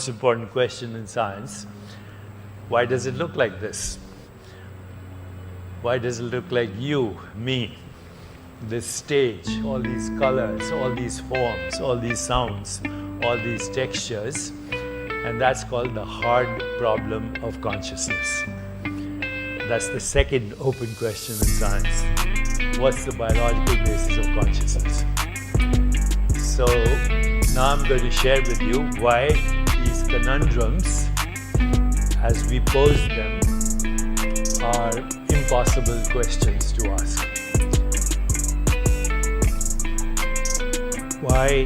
most important question in science. Why does it look like this? Why does it look like you, me, this stage, all these colors, all these forms, all these sounds, all these textures? And that's called the hard problem of consciousness. That's the second open question in science. What's the biological basis of consciousness? So now I'm going to share with you why these conundrums, as we pose them, are impossible questions to ask. Why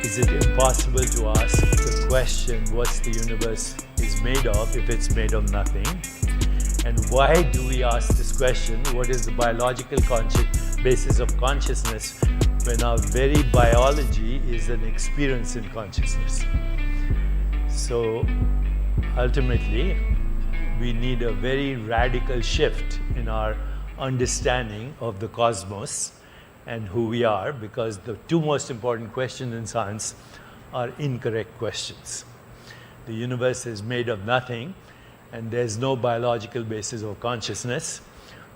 is it impossible to ask the question, what's the universe is made of if it's made of nothing? And why do we ask this question, what is the biological basis of consciousness, when our very biology is an experience in consciousness? So ultimately, we need a very radical shift in our understanding of the cosmos and who we are, because the two most important questions in science are incorrect questions. The universe is made of nothing, and there's no biological basis of consciousness.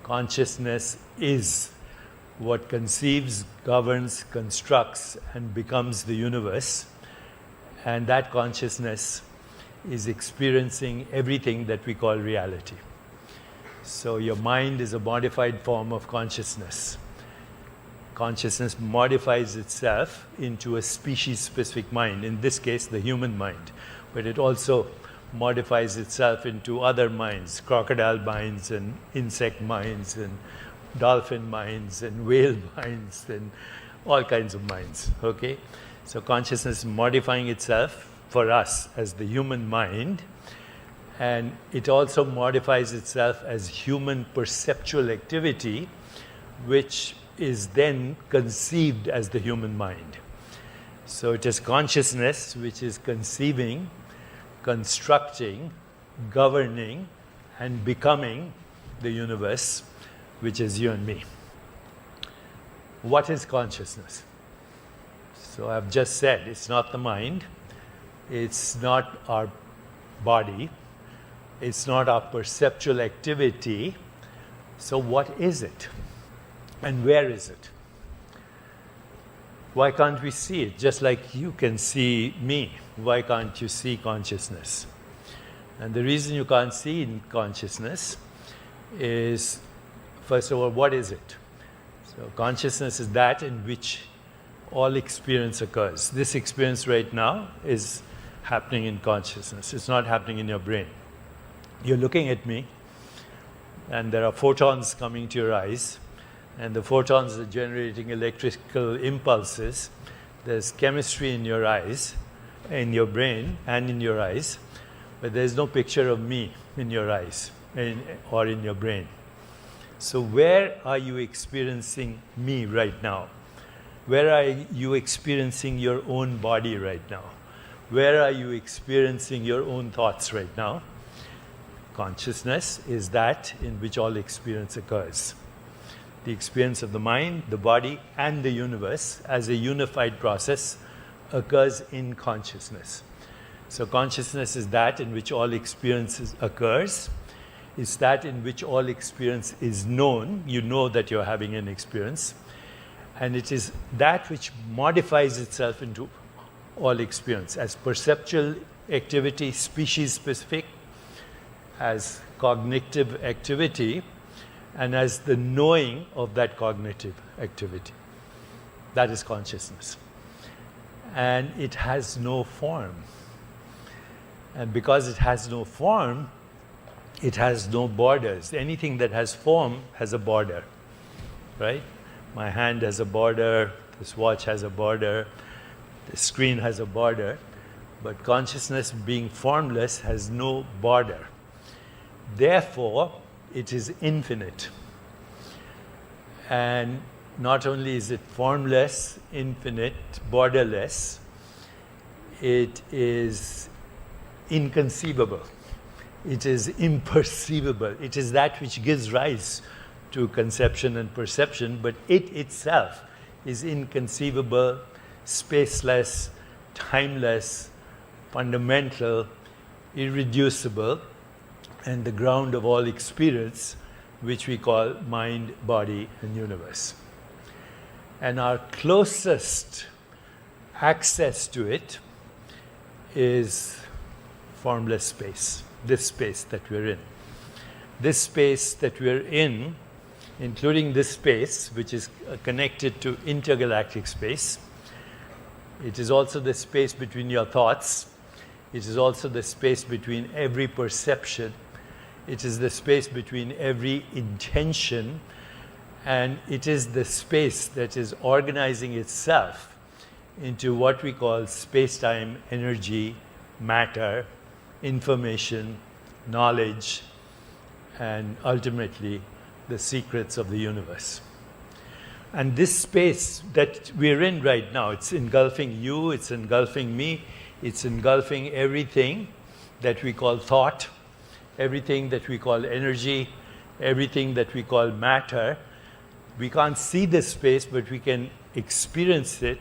Consciousness is what conceives, governs, constructs, and becomes the universe. And that consciousness is experiencing everything that we call reality. So your mind is a modified form of consciousness. Consciousness modifies itself into a species-specific mind, in this case the human mind, but it also modifies itself into other minds, crocodile minds and insect minds and dolphin minds and whale minds and all kinds of minds, okay? So consciousness is modifying itself for us as the human mind, and it also modifies itself as human perceptual activity, which is then conceived as the human mind. So it is consciousness which is conceiving, constructing, governing, and becoming the universe, which is you and me. What is consciousness? So I've just said it's not the mind, it's not our body, it's not our perceptual activity. So what is it? And where is it? Why can't we see it? Just like you can see me, why can't you see consciousness? And the reason you can't see in consciousness is, first of all, what is it? So consciousness is that in which all experience occurs. This experience right now is happening in consciousness. It's not happening in your brain. You're looking at me, and there are photons coming to your eyes, and the photons are generating electrical impulses. There's chemistry in your eyes, in your brain, and in your eyes, but there's no picture of me in your eyes or in your brain. So where are you experiencing me right now? Where are you experiencing your own body right now? Where are you experiencing your own thoughts right now? Consciousness is that in which all experience occurs. The experience of the mind, the body, and the universe as a unified process occurs in consciousness. So consciousness is that in which all experience occurs. It's that in which all experience is known. You know that you're having an experience. And it is that which modifies itself into all experience as perceptual activity, species-specific, as cognitive activity, and as the knowing of that cognitive activity. That is consciousness. And it has no form. And because it has no form, it has no borders. Anything that has form has a border, right? My hand has a border, this watch has a border, the screen has a border, but consciousness, being formless, has no border. Therefore, it is infinite. And not only is it formless, infinite, borderless, it is inconceivable. It is imperceivable. It is that which gives rise to conception and perception, but it itself is inconceivable, spaceless, timeless, fundamental, irreducible, and the ground of all experience, which we call mind, body, and universe. And our closest access to it is formless space, this space that we're in. This space that we're in, including this space, which is connected to intergalactic space. It is also the space between your thoughts. It is also the space between every perception. It is the space between every intention. And it is the space that is organizing itself into what we call space-time, energy, matter, information, knowledge, and ultimately the secrets of the universe. And this space that we're in right now, it's engulfing you, it's engulfing me, it's engulfing everything that we call thought, everything that we call energy, everything that we call matter. We can't see this space, but we can experience it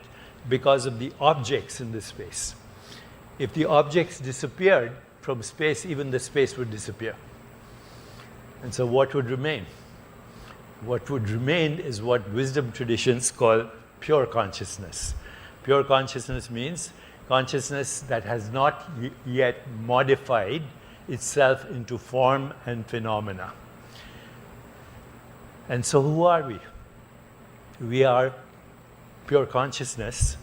because of the objects in this space. If the objects disappeared from space, even the space would disappear. And so what would remain? What would remain is what wisdom traditions call pure consciousness. Pure consciousness means consciousness that has not yet modified itself into form and phenomena. And so who are we? We are pure consciousness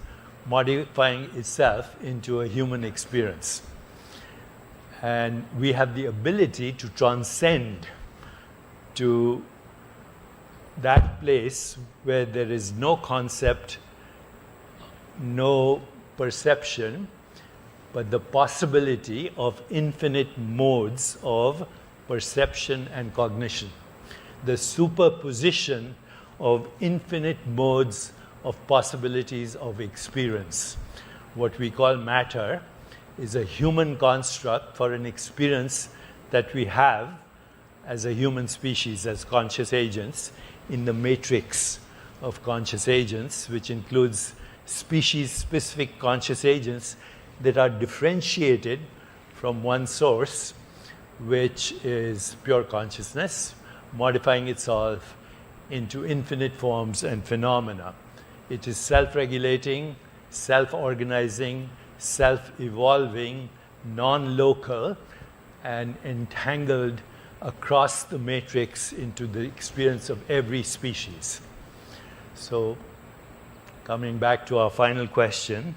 modifying itself into a human experience. And we have the ability to transcend to that place where there is no concept, no perception, but the possibility of infinite modes of perception and cognition. The superposition of infinite modes of possibilities of experience. What we call matter is a human construct for an experience that we have as a human species, as conscious agents, in the matrix of conscious agents, which includes species-specific conscious agents that are differentiated from one source, which is pure consciousness, modifying itself into infinite forms and phenomena. It is self-regulating, self-organizing, self-evolving, non-local, and entangled across the matrix into the experience of every species. So, coming back to our final question,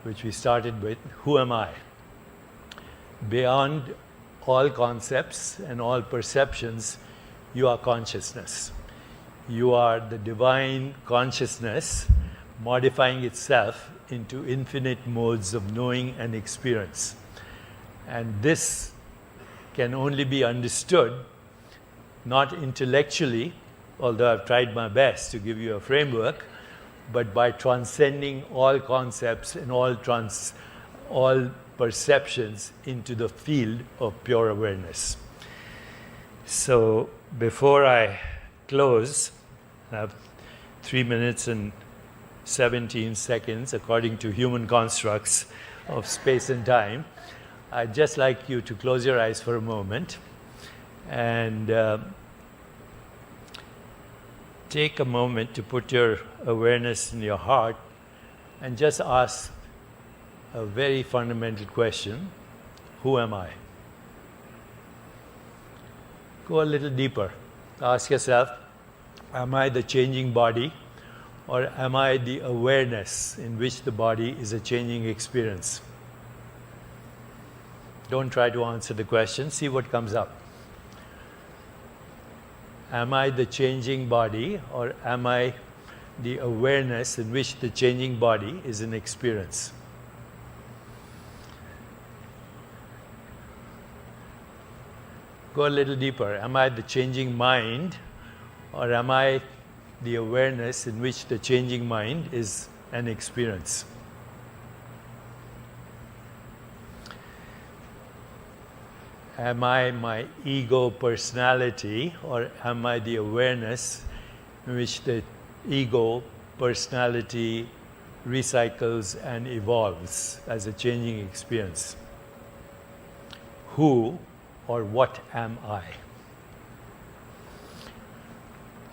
which we started with, who am I? Beyond all concepts and all perceptions, you are consciousness. You are the divine consciousness modifying itself into infinite modes of knowing and experience. And this can only be understood, not intellectually, although I've tried my best to give you a framework, but by transcending all concepts and all perceptions into the field of pure awareness. So before I close, I have 3 minutes and 17 seconds according to human constructs of space and time. I'd just like you to close your eyes for a moment and take a moment to put your awareness in your heart and just ask a very fundamental question: who am I? Go a little deeper. Ask yourself, am I the changing body, or am I the awareness in which the body is a changing experience? Don't try to answer the question, see what comes up. Am I the changing body, or am I the awareness in which the changing body is an experience? Go a little deeper. Am I the changing mind, or am I the awareness in which the changing mind is an experience? Am I my ego personality, or am I the awareness in which the ego personality recycles and evolves as a changing experience. Who or what am I?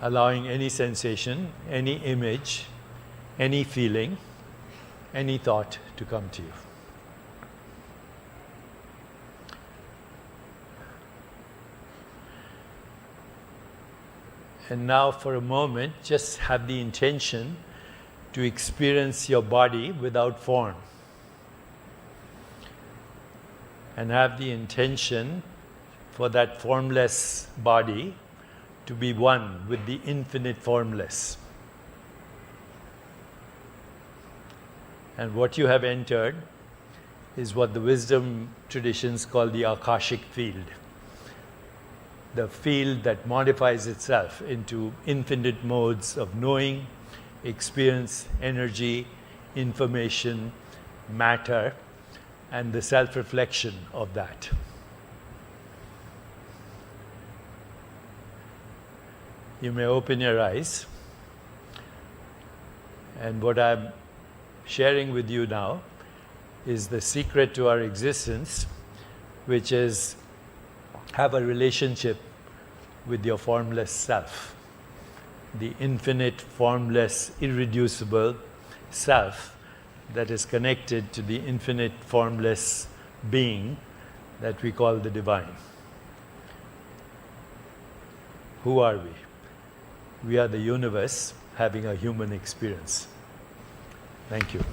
Allowing any sensation, any image, any feeling, any thought to come to you. And now for a moment, just have the intention to experience your body without form. And have the intention for that formless body to be one with the infinite formless. And what you have entered is what the wisdom traditions call the Akashic field. The field that modifies itself into infinite modes of knowing, experience, energy, information, matter, and the self-reflection of that. You may open your eyes, and what I'm sharing with you now is the secret to our existence, which is have a relationship with your formless self, the infinite, formless, irreducible self that is connected to the infinite, formless being that we call the divine. Who are we? We are the universe having a human experience. Thank you.